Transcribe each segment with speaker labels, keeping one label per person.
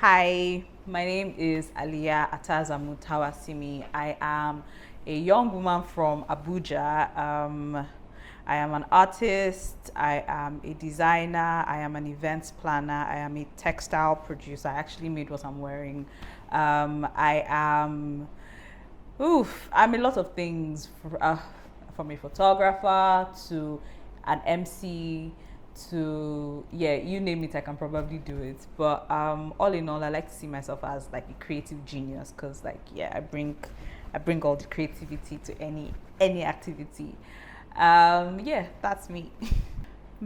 Speaker 1: Hi, my name is Aaliyah Tawasimi. I am a young woman from Abuja. I am an artist, I am a designer, I am an events planner, I am a textile producer. I actually made what I'm wearing. I am, I'm a lot of things from a photographer to an MC to yeah, you name it, I can probably do it. But all in all, I like to see myself as like a creative genius because like yeah, I bring all the creativity to any activity. Yeah, that's me.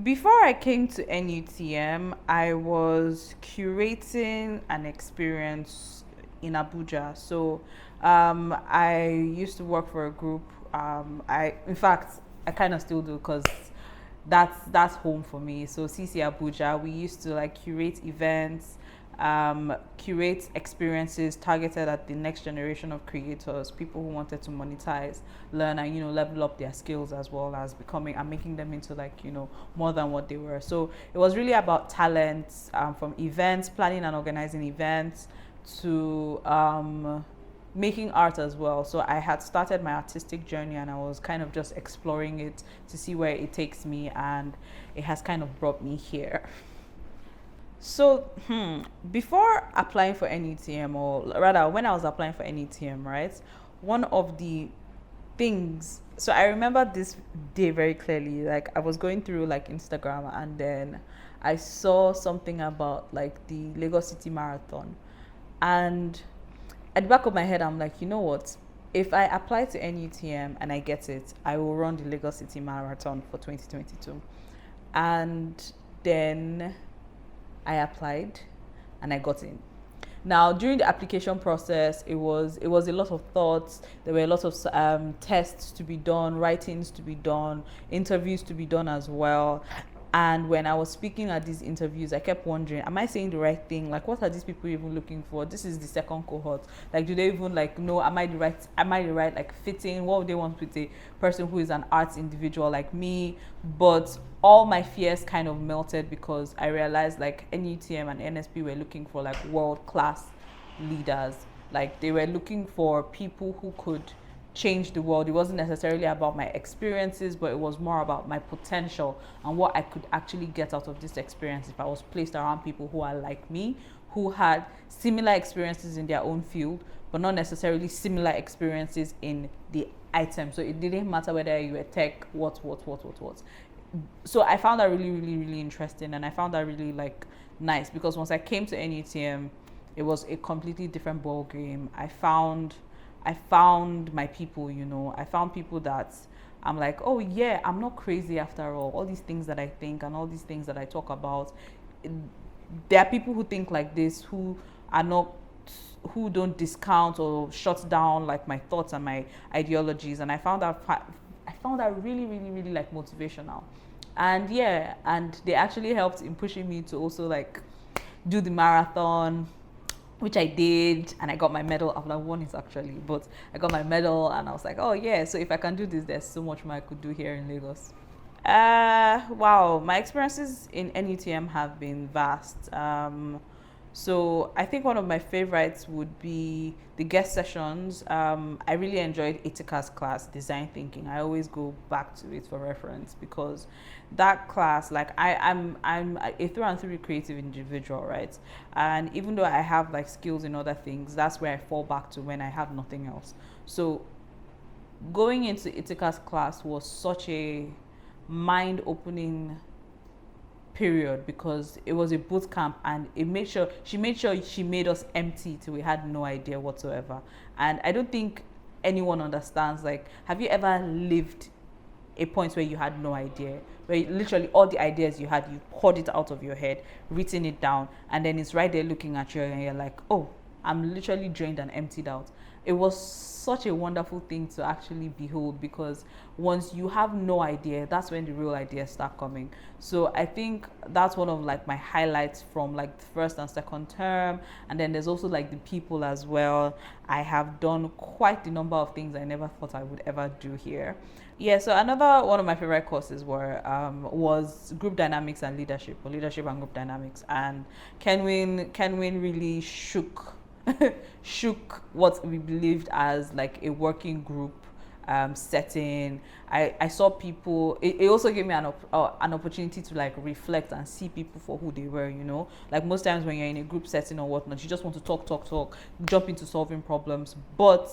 Speaker 1: Before I came to NUTM, I was curating an experience in Abuja. So I used to work for a group. In fact, I kind of still do because that's home for me. So CC Abuja, we used to like curate events, curate experiences targeted at the next generation of creators, people who wanted to monetize, learn, and level up their skills as well as becoming and making them into like more than what they were. So it was really about talents, from events, planning and organizing events to making art as well. So I had started my artistic journey and I was kind of just exploring it to see where it takes me, and it has kind of brought me here. So, before applying for NUTM, or rather, when I was applying for NUTM, right, one of the things, so I remember this day very clearly. Like, I was going through like Instagram, and then I saw something about like the Lagos City Marathon. And at the back of my head, I'm like, you know what? If I apply to NUTM and I get it, I will run the Lagos City Marathon for 2022. And then I applied and I got in. Now, during the application process, it was a lot of thoughts. There were a lot of tests to be done, writings to be done, interviews to be done as well. And when I was speaking at these interviews, I kept wondering, am I saying the right thing? Like, what are these people even looking for? This is the second cohort. Like, do they even like know, am I the right like fitting? What would they want with a person who is an arts individual like me? But all my fears kind of melted because I realized like NUTM and NSP were looking for like world class leaders. Like, they were looking for people who could change the world. It wasn't necessarily about my experiences, but it was more about my potential and what I could actually get out of this experience if I was placed around people who are like me, who had similar experiences in their own field, but not necessarily similar experiences in the item. So it didn't matter whether you were tech, what. So I found that really, really, really interesting, and I found that really like nice because once I came to NUTM, it was a completely different ball game. I found my people, I found people that I'm like, oh yeah, I'm not crazy after all. All these things that I think and all these things that I talk about, there are people who think like this, who don't discount or shut down like my thoughts and my ideologies. And I found that really, really, really like motivational. And yeah, and they actually helped in pushing me to also like do the marathon, which I did, and I got my medal. I've not won it actually, but I got my medal, and I was like, oh yeah, so if I can do this, there's so much more I could do here in Lagos. Wow, my experiences in NUTM have been vast. So I think one of my favorites would be the guest sessions. I really enjoyed Itika's class, design thinking. I always go back to it for reference because that class, like I'm a through and through creative individual, right? And even though I have like skills in other things, that's where I fall back to when I have nothing else. So going into Itika's class was such a mind-opening period because it was a boot camp, and she made us empty till we had no idea whatsoever. And I don't think anyone understands, like, have you ever lived a point where you had no idea, where literally all the ideas you had, you poured it out of your head, written it down, and then it's right there looking at you, and you're like, oh, I'm literally drained and emptied out. It was such a wonderful thing to actually behold because once you have no idea, that's when the real ideas start coming. So I think that's one of like my highlights from like the first and second term. And then there's also like the people as well. I have done quite the number of things I never thought I would ever do here. Yeah, so another one of my favorite courses was group dynamics and leadership, or leadership and group dynamics. And Kenwin really shook shook what we believed as like a working group setting. I saw people. It also gave me an opportunity to like reflect and see people for who they were. You know, like most times when you're in a group setting or whatnot, you just want to talk, jump into solving problems, but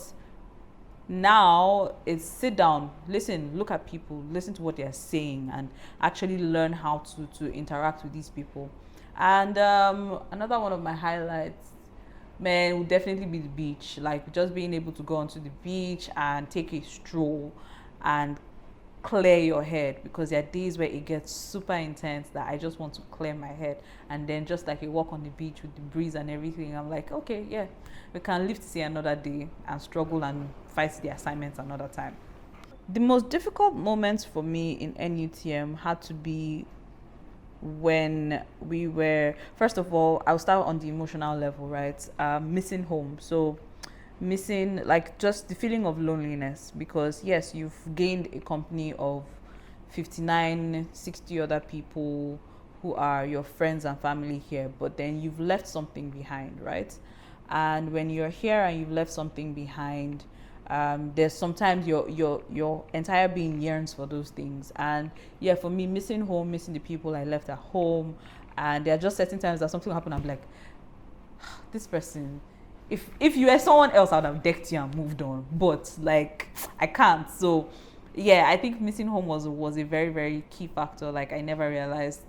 Speaker 1: now it's sit down, listen, look at people, listen to what they're saying, and actually learn how to interact with these people. And another one of my highlights, man, would definitely be the beach. Like just being able to go onto the beach and take a stroll and clear your head, because there are days where it gets super intense that I just want to clear my head, and then just like a walk on the beach with the breeze and everything, I'm like, okay, yeah, we can live to see another day and struggle and fight the assignments another time. The most difficult moments for me in NUTM had to be when we were, first of all, I'll start on the emotional level, right? Missing home. So missing, like, just the feeling of loneliness, because yes, you've gained a company of 59, 60 other people who are your friends and family here, but then you've left something behind, right? And when you're here and you've left something behind, there's sometimes your entire being yearns for those things. And yeah, for me, missing home, missing the people I left at home, and there are just certain times that something happened, I'm like, this person, if you were someone else, I would have decked you and moved on, but like I can't. So yeah, I think missing home was a very, very key factor. Like I never realized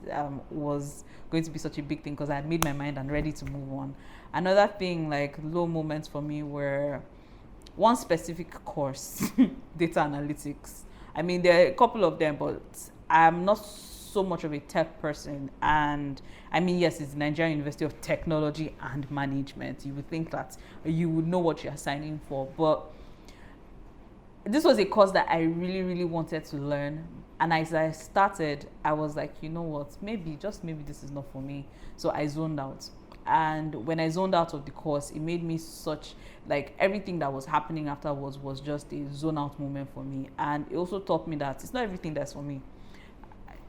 Speaker 1: was going to be such a big thing, because I had made my mind and ready to move on. Another thing, like low moments for me, were one specific course, data analytics. I mean, there are a couple of them, but I'm not so much of a tech person. And I mean, yes, it's the Nigerian University of Technology and Management. You would think that you would know what you're signing for, but this was a course that I really, really wanted to learn. And as I started, I was like, you know what, maybe, just maybe this is not for me. So I zoned out. And when I zoned out of the course, it made me such, like, everything that was happening afterwards was just a zone out moment for me. And it also taught me that it's not everything that's for me.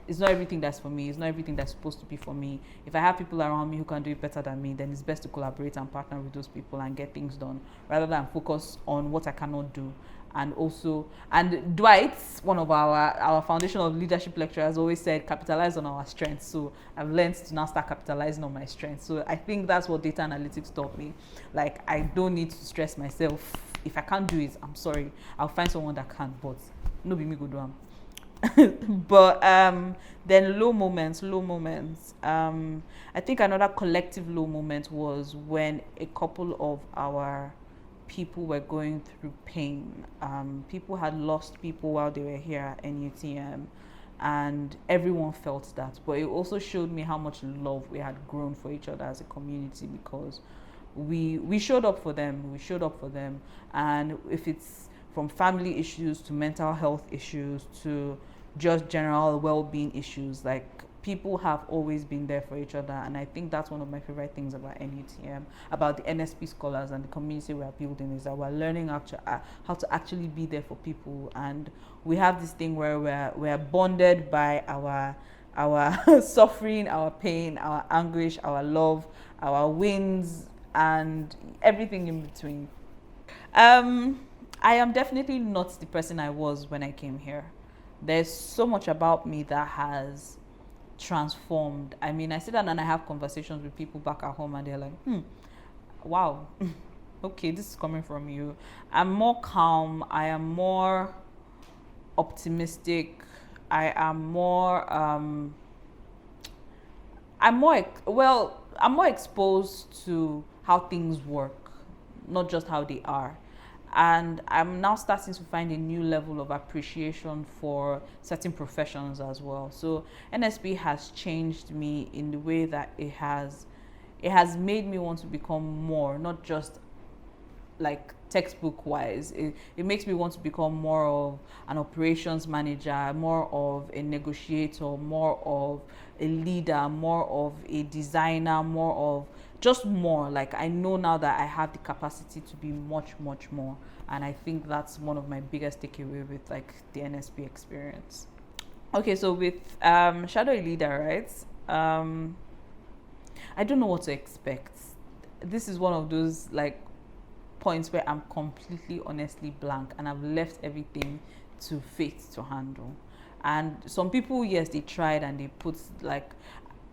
Speaker 1: It's not everything that's for me. It's not everything that's supposed to be for me. If I have people around me who can do it better than me, then it's best to collaborate and partner with those people and get things done, rather than focus on what I cannot do. And also, and Dwight, one of our foundation of leadership lecturers, always said, capitalize on our strengths. So I've learned to now start capitalizing on my strengths. So I think that's what data analytics taught me. Like, I don't need to stress myself. If I can't do it, I'm sorry, I'll find someone that can, but no be me go do am. But then low moments, I think another collective low moment was when a couple of our people were going through pain. People had lost people while they were here at NUTM, and everyone felt that. But it also showed me how much love we had grown for each other as a community, because we showed up for them. And if it's from family issues to mental health issues to just general well-being issues, like, people have always been there for each other. And I think that's one of my favorite things about NUTM, about the NSP scholars and the community we are building, is that we're learning how to actually be there for people. And we have this thing where we're bonded by our suffering, our pain, our anguish, our love, our wins, and everything in between. I am definitely not the person I was when I came here. There's so much about me that has transformed. I mean, I sit down and I have conversations with people back at home, and they're like, wow, okay, this is coming from you. I'm more calm. I am more optimistic. I am more, I'm more exposed to how things work, not just how they are. And I'm now starting to find a new level of appreciation for certain professions as well. So NSP has changed me in the way that it has made me want to become more, not just like textbook wise. It makes me want to become more of an operations manager, more of a negotiator, more of a leader, more of a designer, more of just more. Like, I know now that I have the capacity to be much more, and I think that's one of my biggest takeaway with like the NSP experience. Okay, so with shadow leader, right? I don't know what to expect. This is one of those like points where I'm completely honestly blank, and I've left everything to fate to handle. And some people, yes, they tried and they put like,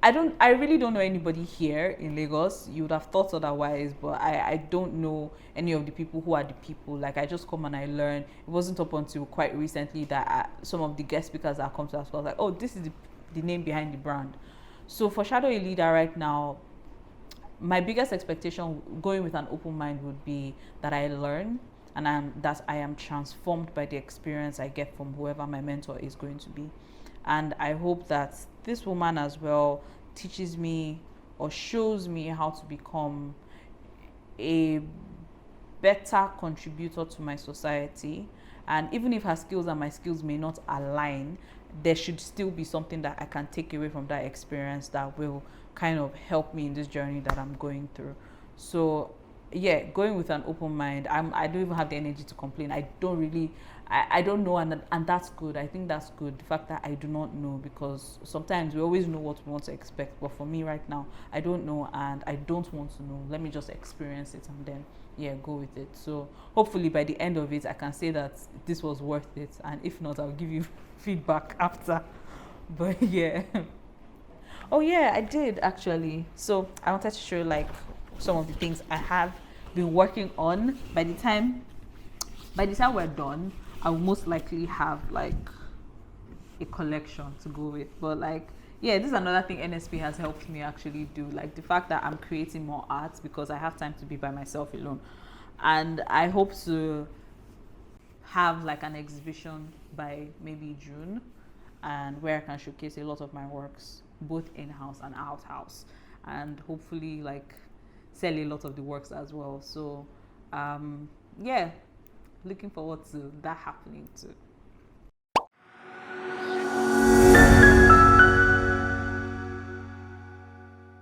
Speaker 1: I really don't know anybody here in Lagos. You would have thought otherwise, but I don't know any of the people who are the people. Like, I just come and I learn. It wasn't up until quite recently that some of the guest speakers that come to us was like, oh, this is the name behind the brand. So for Shadow a Leader right now, my biggest expectation going with an open mind would be that I learn, and that I am transformed by the experience I get from whoever my mentor is going to be. And I hope that this woman as well teaches me or shows me how to become a better contributor to my society. And even if her skills and my skills may not align, there should still be something that I can take away from that experience that will kind of help me in this journey that I'm going through. So yeah, going with an open mind. I don't even have the energy to complain. I don't really, I don't know, and that's good. I think that's good. The fact that I do not know, because sometimes we always know what we want to expect, but for me right now, I don't know, and I don't want to know. Let me just experience it and then go with it. So hopefully by the end of it, I can say that this was worth it, and if not, I'll give you feedback after. But yeah. Oh yeah, I did actually. So I wanted to show like some of the things I have been working on. By the time we're done, I will most likely have like a collection to go with. But like, yeah, this is another thing NSP has helped me actually do. Like the fact that I'm creating more art because I have time to be by myself alone. And I hope to have like an exhibition by maybe June, and where I can showcase a lot of my works, both in-house and out-house, and hopefully like sell a lot of the works as well. So yeah, looking forward to that happening too.